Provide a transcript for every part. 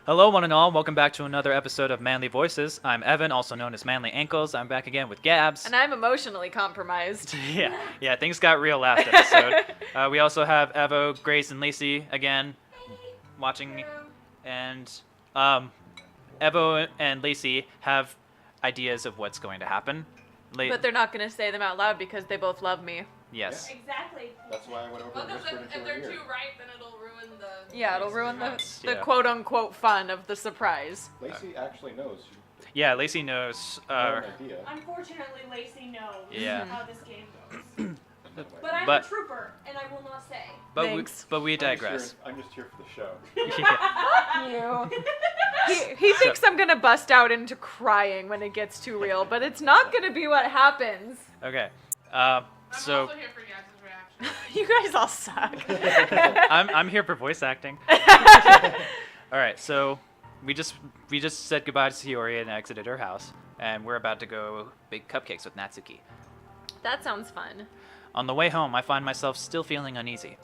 Hello, one and all. Welcome back to another episode of Manly Voices. I'm Evan, also known as Manly Ankles. I'm back again with Gabs. And I'm emotionally compromised. yeah, things got real last episode. We also have Evo, Grace, and Lacey again watching. And Evo and Lacey have ideas of what's going to happen. But they're not going to say them out loud because they both love me. Yes. Yeah. Exactly. That's why I went over and whispered into if her they're ear. too right, then it'll ruin the... Yeah, it'll ruin the Yeah. quote-unquote fun of the surprise. Lacey actually knows. Yeah, Lacey knows. An idea. Unfortunately, Lacey knows Yeah. how this game goes. But I'm But- a trooper, and I will not say. Thanks. But we digress. I'm just here for the show. Yeah. He thinks I'm going to bust out into crying when it gets too real, but it's not going to be what happens. Okay. I'm So also here for Gabs' reaction. You guys all suck. I'm here for voice acting. All right, so we just said goodbye to Sayori and exited her house, and we're about to go bake cupcakes with Natsuki. That sounds fun. On the way home, I find myself still feeling uneasy,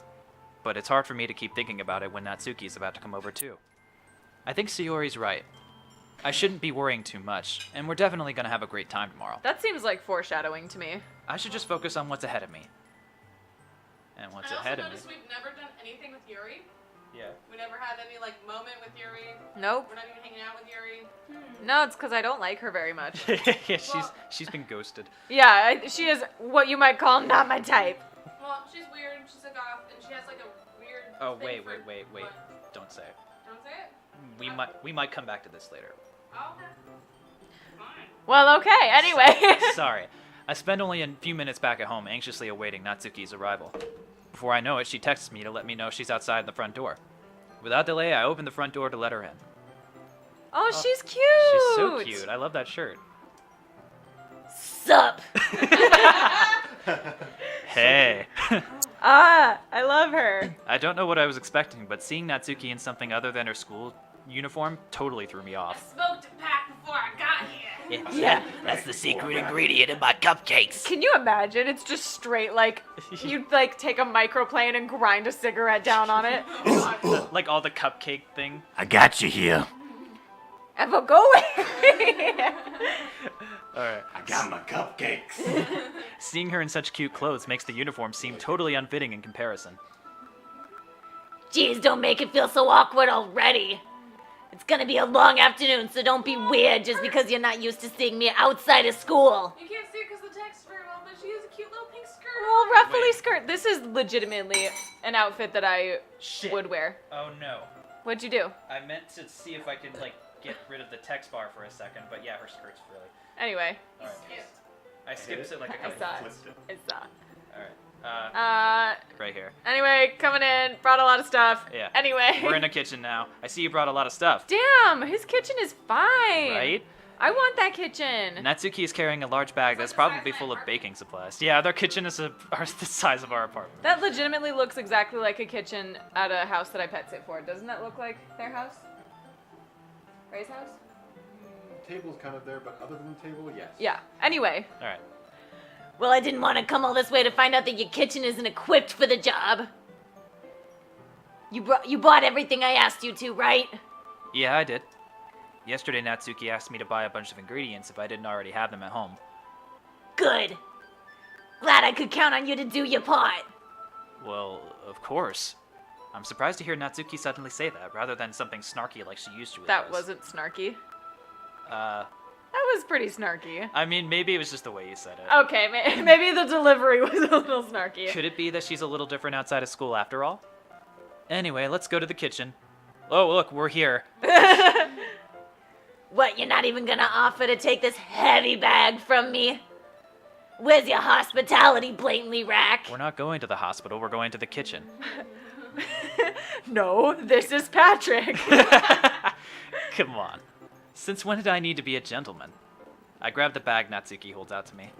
but it's hard for me to keep thinking about it when Natsuki's about to come over too. I think Sayori's right. I shouldn't be worrying too much, and we're definitely gonna have a great time tomorrow. That seems like foreshadowing to me. I should just focus on what's ahead of me. And what's I ahead also of me. noticed we've never done anything with Yuri. Yeah. We never had any, moment with Yuri. Nope. We're not even hanging out with Yuri. No, it's because I don't like her very much. Yeah, she's been ghosted. Yeah, she is what you might call not my type. Well, she's weird, she's a goth, and she has, a weird Oh, thing wait. What? Don't say it. Don't say it? We might come back to this later. Oh, okay. Fine. Well, okay, anyway. Sorry. I spend only a few minutes back at home anxiously awaiting Natsuki's arrival. Before I know it, she texts me to let me know she's outside the front door. Without delay, I open the front door to let her in. Oh, she's cute. She's so cute. I love that shirt. Sup? Hey. I love her. I don't know what I was expecting, but seeing Natsuki in something other than her school uniform totally threw me I off. smoked a pack before I got here. Yeah. That's the secret ingredient in my cupcakes. Can you imagine? It's just straight, you'd, take a microplane and grind a cigarette down on it. Like all the cupcake thing. I got you here. Evo, go away. Alright. I got my cupcakes. Seeing her in such cute clothes makes the uniform seem totally unfitting in comparison. Jeez, don't make it feel so awkward already. It's gonna be a long afternoon, so don't be weird just because you're not used to seeing me outside of school. You can't see it because the text very well, but she has a cute little pink skirt. Well, ruffly Wait. skirt. This is legitimately an outfit that I Shit. would wear. Oh no. What'd you do? I meant to see if I could, get rid of the text bar for a second, but yeah, her skirt's really... Anyway, Alright. Skipped. I skipped it like a I couple saw times. it. I saw it. Alright. Right here. Anyway, coming in, brought a lot of stuff. Yeah. Anyway. We're in a kitchen now. I see you brought a lot of stuff. Damn, his kitchen is fine. Right? I want that kitchen. Natsuki is carrying a large bag that's It's like the size probably of my full of apartment. baking supplies. Yeah, their kitchen is are the size of our apartment. That legitimately looks exactly like a kitchen at a house that I pet sit for. Doesn't that look like their house? Ray's house? Table's kind of there, but other than the table, yes. Yeah. Anyway. Alright. Well, I didn't want to come all this way to find out that your kitchen isn't equipped for the job. You bought everything I asked you to, right? Yeah, I did. Yesterday, Natsuki asked me to buy a bunch of ingredients if I didn't already have them at home. Good. Glad I could count on you to do your part. Well, of course. I'm surprised to hear Natsuki suddenly say that, rather than something snarky like she used to with That us. wasn't snarky. Uh, That was pretty snarky. I mean, maybe it was just the way you said it. Okay, maybe the delivery was a little snarky. Could it be that she's a little different outside of school after all? Anyway, let's go to the kitchen. Oh, look, we're here. What, you're not even gonna offer to take this heavy bag from me? Where's your hospitality, blatantly rack? We're not going to the hospital, we're going to the kitchen. No, this is Patrick. Come on. Since when did I need to be a gentleman? I grab the bag Natsuki holds out to me.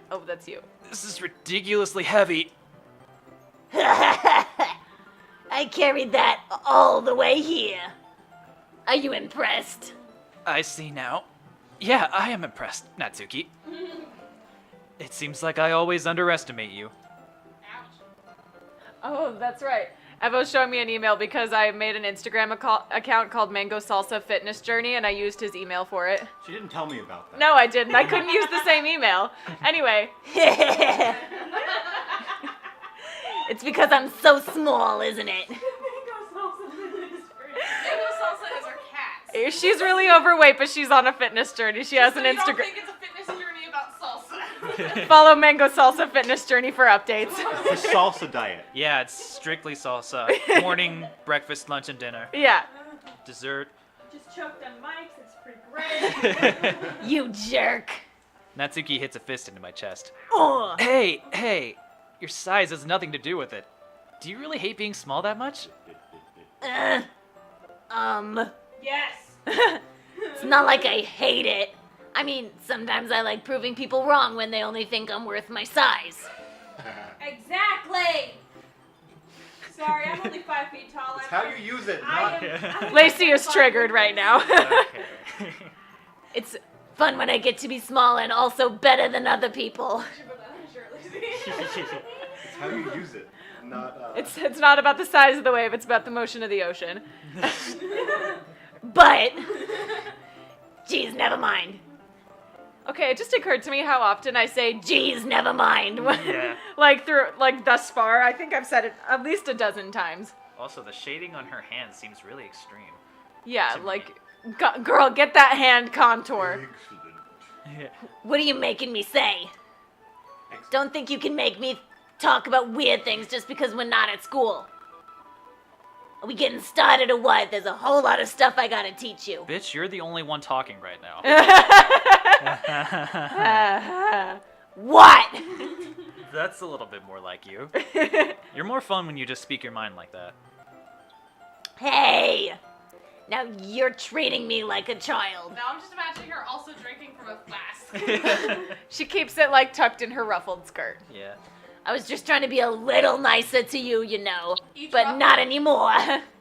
Oh, that's you. This is ridiculously heavy. I carried that all the way here. Are you impressed? I see now. Yeah, I am impressed, Natsuki. It seems like I always underestimate you. Ouch. Oh, that's right. Evo's showing me an email because I made an Instagram account called Mango Salsa Fitness Journey, and I used his email for it. She didn't tell me about that. No, I didn't. I couldn't use the same email. Anyway. It's because I'm so small, isn't it? Mango salsa is our cat. She's really overweight, but she's on a fitness journey. She has an So you don't Instagram. think it's a fitness journey about salsa? Follow Mango Salsa Fitness Journey for updates. It's a salsa diet. Yeah, it's strictly salsa. Morning, breakfast, lunch, and dinner. Yeah. Dessert. Just choked on mics. It's pretty great. You jerk. Natsuki hits a fist into my chest. Oh. Hey, your size has nothing to do with it. Do you really hate being small that much? Yes. It's not like I hate it. I mean, sometimes I like proving people wrong when they only think I'm worth my size. Exactly. Sorry, I'm only 5 feet tall. It's how you use it, I not... am. Lacey is triggered right now. Okay. It's fun when I get to be small and also better than other people. It's how you use it, not... It's not about the size of the wave, it's about the motion of the ocean. But, geez, never mind. Okay, it just occurred to me how often I say Geez, never mind. Yeah. like thus far. I think I've said it at least a dozen times. Also, the shading on her hand seems really extreme. Yeah, To me. like, girl, get that hand contour. What are you making me say? Don't think you can make me talk about weird things just because we're not at school. Are we getting started or what? There's a whole lot of stuff I gotta teach you. Bitch, you're the only one talking right now. What? That's a little bit more like you. You're more fun when you just speak your mind like that. Hey! Now you're treating me like a child. Now I'm just imagining her also drinking from a flask. She keeps it like tucked in her ruffled skirt. Yeah. I was just trying to be a little nicer to you, you know. Each But ruffle- not anymore.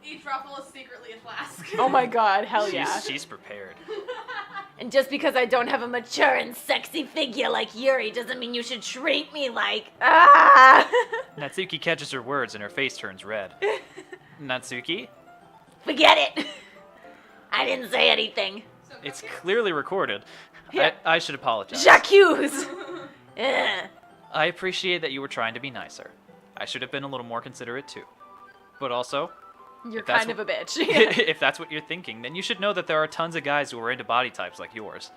Each ruffle is secretly a flask. Oh my god, hell yeah. She's prepared. And just because I don't have a mature and sexy figure like Yuri doesn't mean you should treat me like... Ah! Natsuki catches her words and her face turns red. Natsuki? Forget it. I didn't say anything. So It's cookies? clearly recorded. Yeah. I should apologize. J'accuse. Ugh. I appreciate that you were trying to be nicer. I should have been a little more considerate too. But also, You're If that's kind of a bitch. if that's what you're thinking, then you should know that there are tons of guys who are into body types like yours.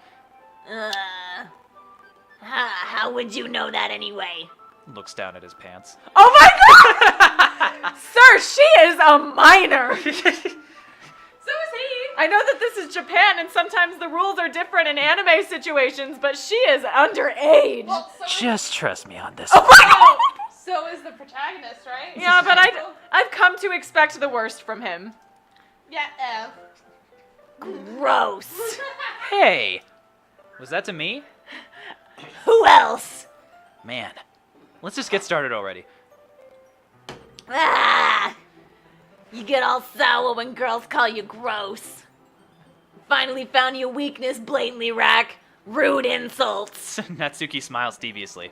How would you know that anyway? Looks down at his pants. Oh my god! Sir, she is a minor! So is he. I know that this is Japan and sometimes the rules are different in anime situations, but she is underage. Well, so Just trust me on this. Oh my god! so is the protagonist, right? Yeah, but I've come to expect the worst from him. Yeah, Ev. Gross. Hey! Was that to me? Who else? Man. Let's just get started already. Ah! You get all sour when girls call you gross. Finally found your weakness blatantly, Rack. Rude insults. Natsuki smiles deviously.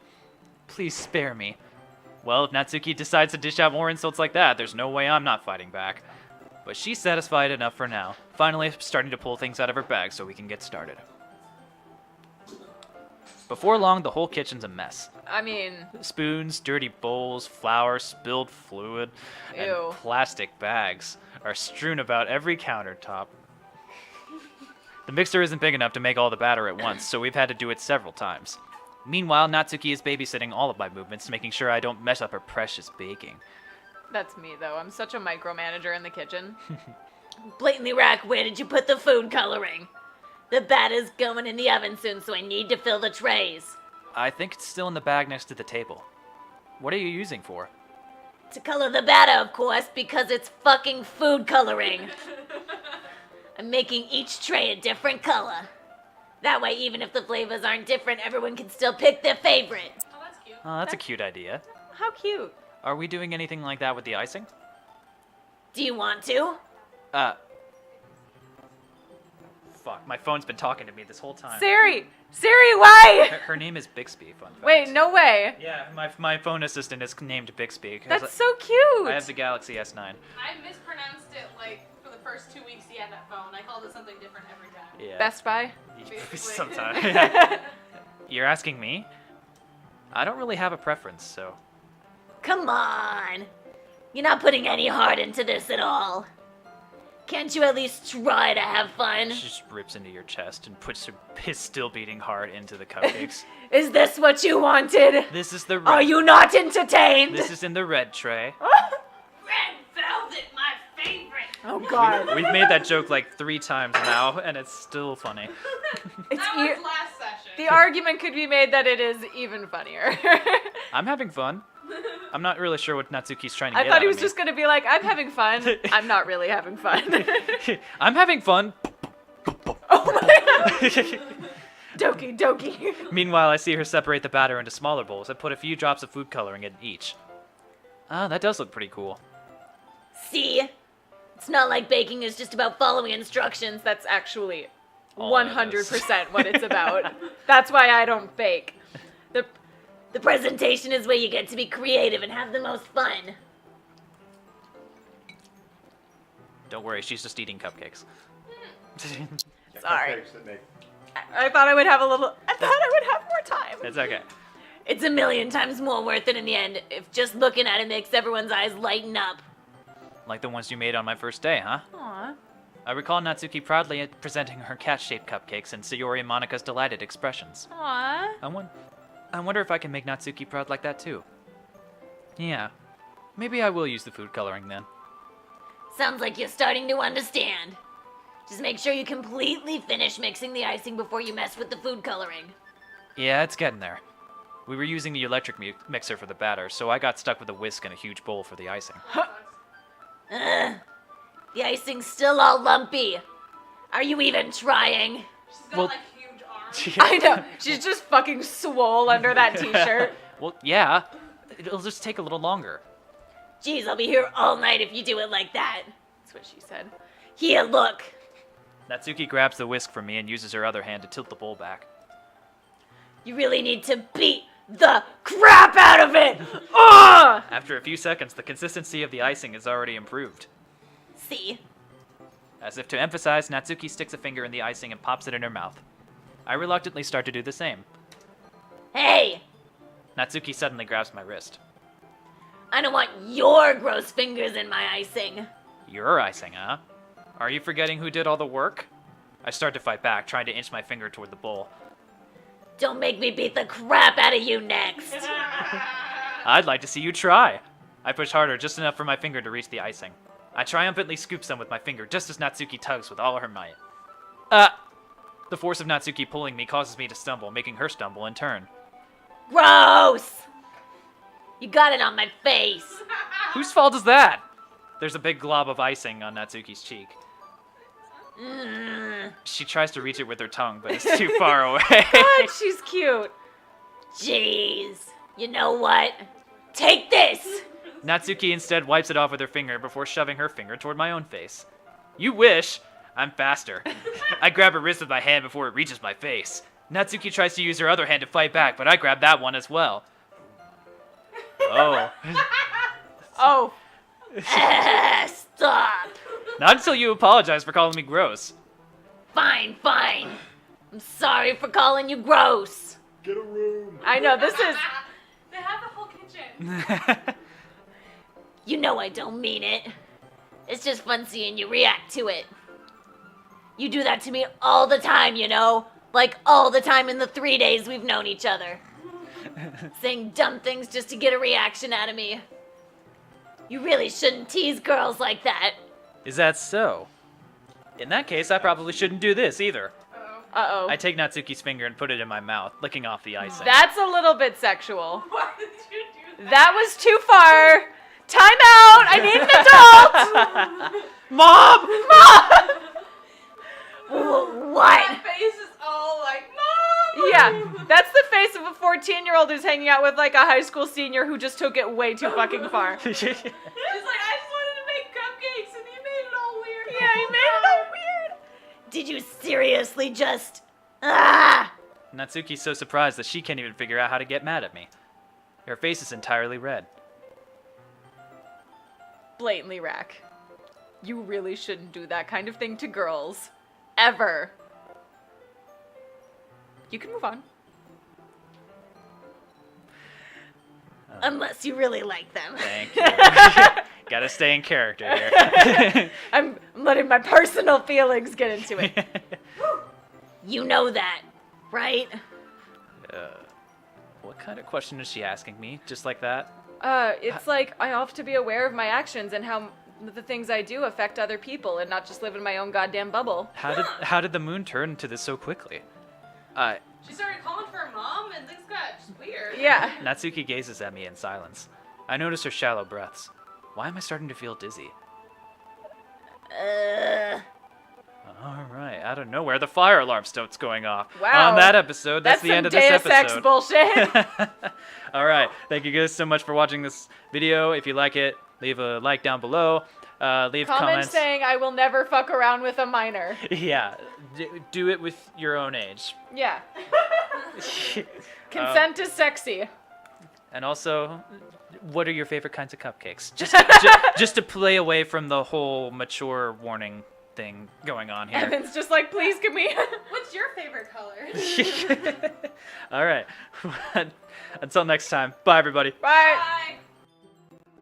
Please spare me. Well, if Natsuki decides to dish out more insults like that, there's no way I'm not fighting back. But she's satisfied enough for now. Finally starting to pull things out of her bag so we can get started. Before long, the whole kitchen's a mess. I mean, Spoons, dirty bowls, flour, spilled fluid, Ew. and plastic bags are strewn about every countertop. The mixer isn't big enough to make all the batter at once, so we've had to do it several times. Meanwhile, Natsuki is babysitting all of my movements, making sure I don't mess up her precious baking. that's me though. I'm such a micromanager in the kitchen. Blatantly, Rack, where did you put the food coloring? The batter's going in the oven soon, so I need to fill the trays. I think it's still in the bag next to the table. What are you using for? To color the batter, of course, because it's fucking food coloring. I'm making each tray a different color. That way, even if the flavors aren't different, everyone can still pick their favorite. Oh, that's cute. Oh, that's a cute idea. How cute. Are we doing anything like that with the icing? Do you want to? fuck. My phone's been talking to me this whole time. Siri, why? Her name is Bixby, fun fact. Wait, no way. Yeah, my phone assistant is named Bixby. 'Cause That's so cute. I have the Galaxy S9. I mispronounced it like for the first 2 weeks he had that phone. I called it something different every time. Yeah. Best Buy. Basically. Sometimes. You're asking me? I don't really have a preference, so. Come on. You're not putting any heart into this at all. Can't you at least try to have fun? She just rips into your chest and puts his still beating heart into the cupcakes. Is this what you wanted? This is the red. Are you not entertained? This is in the red tray. Red velvet, my favorite. Oh God. We've made that joke like 3 times now, and it's still funny. It's That was last session. the argument could be made that it is even funnier. I'm having fun. I'm not really sure what Natsuki's trying to I get thought out he of was me. just gonna be like, I'm having fun. I'm not really having fun. I'm having fun. Oh my Doki Doki. Meanwhile, I see her separate the batter into smaller bowls and put a few drops of food coloring in each. Ah, that does look pretty cool. See? It's not like baking is just about following instructions. That's actually All it is. 100% what it's about. That's why I don't bake. The presentation is where you get to be creative and have the most fun. Don't worry, she's just eating cupcakes. Yeah, Sorry. cupcakes that make I thought I would have more time. It's okay. It's a million times more worth it in the end if just looking at it makes everyone's eyes lighten up. Like the ones you made on my first day, huh? Aw. I recall Natsuki proudly presenting her cat-shaped cupcakes and Sayori and Monika's delighted expressions. Aw. I wonder if I can make Natsuki proud like that too. Yeah, maybe I will use the food coloring then. Sounds like you're starting to understand. Just make sure you completely finish mixing the icing before you mess with the food coloring. Yeah, it's getting there. We were using the electric mixer for the batter, so I got stuck with a whisk and a huge bowl for the icing. Ugh. The icing's still all lumpy. Are you even trying? She's got Well- like huge arms. I know. She's just fucking swole under that t-shirt. Well, yeah, it'll just take a little longer. Geez, I'll be here all night if you do it like that. That's what she said. Here, look. Natsuki grabs the whisk from me and uses her other hand to tilt the bowl back. You really need to beat the crap out of it! Ugh! After a few seconds, the consistency of the icing is already improved. See? As if to emphasize, Natsuki sticks a finger in the icing and pops it in her mouth. I reluctantly start to do the same. Hey! Natsuki suddenly grabs my wrist. I don't want your gross fingers in my icing. Your icing, huh? Are you forgetting who did all the work? I start to fight back, trying to inch my finger toward the bowl. Don't make me beat the crap out of you next. I'd like to see you try. I push harder, just enough for my finger to reach the icing. I triumphantly scoop some with my finger, just as Natsuki tugs with all her might. The force of Natsuki pulling me causes me to stumble, making her stumble in turn. Gross! You got it on my face. Whose fault is that? There's a big glob of icing on Natsuki's cheek. She tries to reach it with her tongue, but it's too far away. God, she's cute. Jeez. You know what? Take this! Natsuki instead wipes it off with her finger before shoving her finger toward my own face. You wish! I'm faster. I grab her wrist with my hand before it reaches my face. Natsuki tries to use her other hand to fight back, but I grab that one as well. Oh. Oh. Stop! Not until you apologize for calling me gross. Fine, fine. I'm sorry for calling you gross. get a room. I know, this is... They have the whole kitchen. You know I don't mean it. It's just fun seeing you react to it. You do that to me all the time, you know? Like all the time in the 3 days we've known each other. Saying dumb things just to get a reaction out of me. You really shouldn't tease girls like that. Is that so? In that case, I probably shouldn't do this either. Uh-oh. I take Natsuki's finger and put it in my mouth, licking off the icing. That's a little bit sexual. Why did you do that? That was too far. Time out! I need an adult! Mom! What? That face is all like, Mom! Yeah, that's the face of a 14-year-old who's hanging out with like a high school senior who just took it way too fucking far. She's like, I just wanted to make cupcakes and you made it all weird. Yeah, he made it all weird. Did you seriously just... Ah! Natsuki's so surprised that she can't even figure out how to get mad at me. Her face is entirely red. Blatantly Rack. You really shouldn't do that kind of thing to girls. Ever. You can move on. Unless you really like them. Thank you. Gotta stay in character here. I'm letting my personal feelings get into it. You know that, right? What kind of question is she asking me? Just like that? It's like I have to be aware of my actions and how the things I do affect other people and not just live in my own goddamn bubble. How did the moon turn into this so quickly? She started calling for her mom, and things got just weird. Yeah. Natsuki gazes at me in silence. I notice her shallow breaths. Why am I starting to feel dizzy? Alright, out of nowhere, the fire alarm starts going off. Wow. On that episode, that's the some end of this Deus Ex episode. bullshit. Alright, thank you guys so much for watching this video. If you like it, leave a like down below. Leave Comment comments. saying I will never fuck around with a minor. Yeah, do it with your own age. Yeah. Consent is sexy. And also, what are your favorite kinds of cupcakes? Just to play away from the whole mature warning thing going on here. Evan's just like, please give me. What's your favorite color? All right. Until next time. Bye, everybody. Bye. Bye.